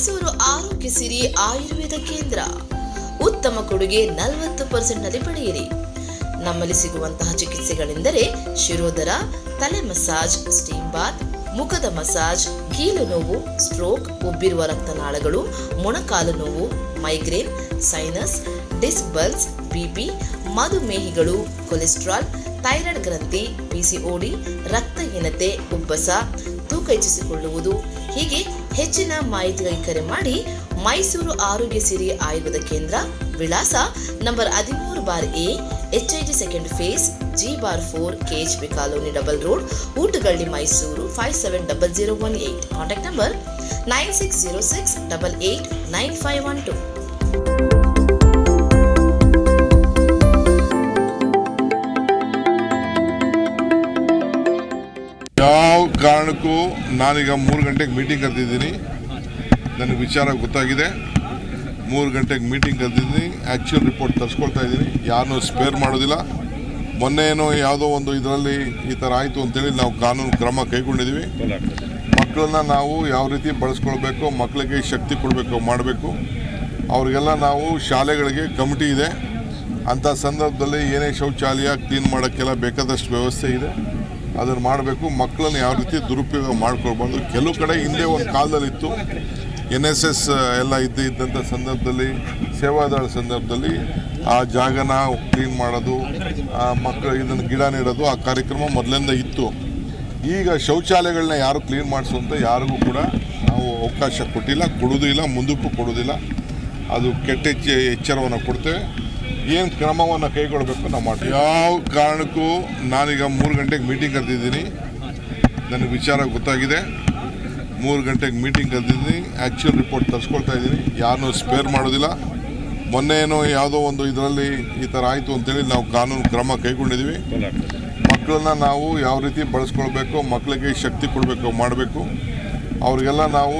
ಮೈಸೂರು ಆರೋಗ್ಯ ಸಿರಿ ಆಯುರ್ವೇದ ಕೇಂದ್ರ ಉತ್ತಮ ಕೊಡುಗೆ 40% ನಲ್ಲಿ ಪಡೆಯಿರಿ. ನಮ್ಮಲ್ಲಿ ಸಿಗುವಂತಹ ಚಿಕಿತ್ಸೆಗಳೆಂದರೆ ಶಿರೋದರ, ತಲೆ ಮಸಾಜ್, ಸ್ಟೀಮ್ ಬಾತ್, ಮುಖದ ಮಸಾಜ್, ಕೀಲು ನೋವು, ಸ್ಟ್ರೋಕ್, ಉಬ್ಬಿರುವ ರಕ್ತನಾಳಗಳು, ಮೊಣಕಾಲು ನೋವು, migraine, sinus, disc ಬಲ್ಸ್, BP, ಮಧುಮೇಹಿಗಳು, cholesterol, thyroid ಗ್ರಂಥಿ, ಪಿಸಿಒಡಿ, ರಕ್ತಹೀನತೆ, ಉಬ್ಬಸ, ತೂಕ ಹೆಚ್ಚಿಸಿಕೊಳ್ಳುವುದು ಹೀಗೆ ಹೆಚ್ಚಿನ ಮಾಹಿತಿಗಾಗಿ ಕರೆ ಮಾಡಿ. ಮೈಸೂರು ಆರೋಗ್ಯ ಸಿರಿ ಆಯುರ್ವೇದ ಕೇಂದ್ರ, ವಿಳಾಸ number 13/A, HID second phase, G/4, KHB colony, double road, Ootagalli, Mysuru 570018. Contact number 9606889512. ಯಾವ ಕಾರಣಕ್ಕೂ ನಾನೀಗ 3 ಗಂಟೆಗೆ ಮೀಟಿಂಗ್ ಕರೆದಿದ್ದೀನಿ. ನನಗೆ ವಿಚಾರ ಗೊತ್ತಾಗಿದೆ. 3 ಗಂಟೆಗೆ ಮೀಟಿಂಗ್ ಕರೆದಿದ್ದೀನಿ. ಆ್ಯಕ್ಚುಯಲ್ ರಿಪೋರ್ಟ್ ತರಿಸ್ಕೊಳ್ತಾ ಇದ್ದೀನಿ. ಯಾರನ್ನೂ ಸ್ಪೇರ್ ಮಾಡೋದಿಲ್ಲ. ಮೊನ್ನೆ ಏನೋ ಯಾವುದೋ ಒಂದು ಇದರಲ್ಲಿ ಈ ಥರ ಆಯಿತು ಅಂತೇಳಿ ನಾವು ಕಾನೂನು ಕ್ರಮ ಕೈಗೊಂಡಿದ್ದೀವಿ. ಮಕ್ಕಳನ್ನ ನಾವು ಯಾವ ರೀತಿ ಬಳಸ್ಕೊಳ್ಬೇಕು, ಮಕ್ಕಳಿಗೆ ಶಕ್ತಿ ಕೊಡಬೇಕು ಮಾಡಬೇಕು. ಅವ್ರಿಗೆಲ್ಲ ನಾವು ಶಾಲೆಗಳಿಗೆ ಕಮಿಟಿ ಇದೆ. ಅಂಥ ಸಂದರ್ಭದಲ್ಲಿ ಏನೇ ಶೌಚಾಲಯ ಕ್ಲೀನ್ ಮಾಡೋಕ್ಕೆಲ್ಲ ಬೇಕಾದಷ್ಟು ವ್ಯವಸ್ಥೆ ಇದೆ, ಅದನ್ನು ಮಾಡಬೇಕು. ಮಕ್ಕಳನ್ನು ಯಾವ ರೀತಿ ದುರುಪಯೋಗ ಮಾಡ್ಕೊಳ್ಬಾರ್ದು. ಕೆಲವು ಕಡೆ ಹಿಂದೆ ಒಂದು ಕಾಲದಲ್ಲಿತ್ತು, NSS ಎಲ್ಲ ಇದ್ದಂಥ ಸಂದರ್ಭದಲ್ಲಿ, ಸೇವಾದಾಳ ಸಂದರ್ಭದಲ್ಲಿ ಆ ಜಾಗನ ಕ್ಲೀನ್ ಮಾಡೋದು, ಮಕ್ಕಳು ಇದನ್ನು ಗಿಡ ನೆಡೋದು, ಆ ಕಾರ್ಯಕ್ರಮ ಮೊದಲಿಂದ ಇತ್ತು. ಈಗ ಶೌಚಾಲಯಗಳನ್ನ ಯಾರು ಕ್ಲೀನ್ ಮಾಡಿಸುವಂತ ಯಾರಿಗೂ ಕೂಡ ನಾವು ಅವಕಾಶ ಕೊಟ್ಟಿಲ್ಲ, ಕೊಡೋದು ಇಲ್ಲ, ಮುಂದಕ್ಕೂ ಕೊಡೋದಿಲ್ಲ. ಅದು ಕೆಟ್ಟ ಎಚ್ಚರವನ್ನು ಕೊಡ್ತೇವೆ. ಏನು ಕ್ರಮವನ್ನು ಕೈಗೊಳ್ಳಬೇಕು ನಾವು ಮಾಡ್ತೀವಿ. ಯಾವ ಕಾರಣಕ್ಕೂ ನಾನೀಗ 3 ಗಂಟೆಗೆ ಮೀಟಿಂಗ್ ಕರೆದಿದ್ದೀನಿ. ನನಗೆ ವಿಚಾರ ಗೊತ್ತಾಗಿದೆ. 3 ಗಂಟೆಗೆ ಮೀಟಿಂಗ್ ಕರೆದಿದ್ದೀನಿ. ಆ್ಯಕ್ಚುಯಲ್ ರಿಪೋರ್ಟ್ ತರಿಸ್ಕೊಳ್ತಾ ಇದ್ದೀನಿ. ಯಾರನ್ನೂ ಸ್ಪೇರ್ ಮಾಡೋದಿಲ್ಲ. ಮೊನ್ನೆ ಏನೋ ಯಾವುದೋ ಒಂದು ಇದರಲ್ಲಿ ಈ ಥರ ಆಯಿತು ಅಂತೇಳಿ ನಾವು ಕಾನೂನು ಕ್ರಮ ಕೈಗೊಂಡಿದ್ದೀವಿ. ಮಕ್ಕಳನ್ನ ನಾವು ಯಾವ ರೀತಿ ಬಳಸ್ಕೊಳ್ಬೇಕು, ಮಕ್ಕಳಿಗೆ ಶಕ್ತಿ ಕೊಡಬೇಕು ಮಾಡಬೇಕು. ಅವ್ರಿಗೆಲ್ಲ ನಾವು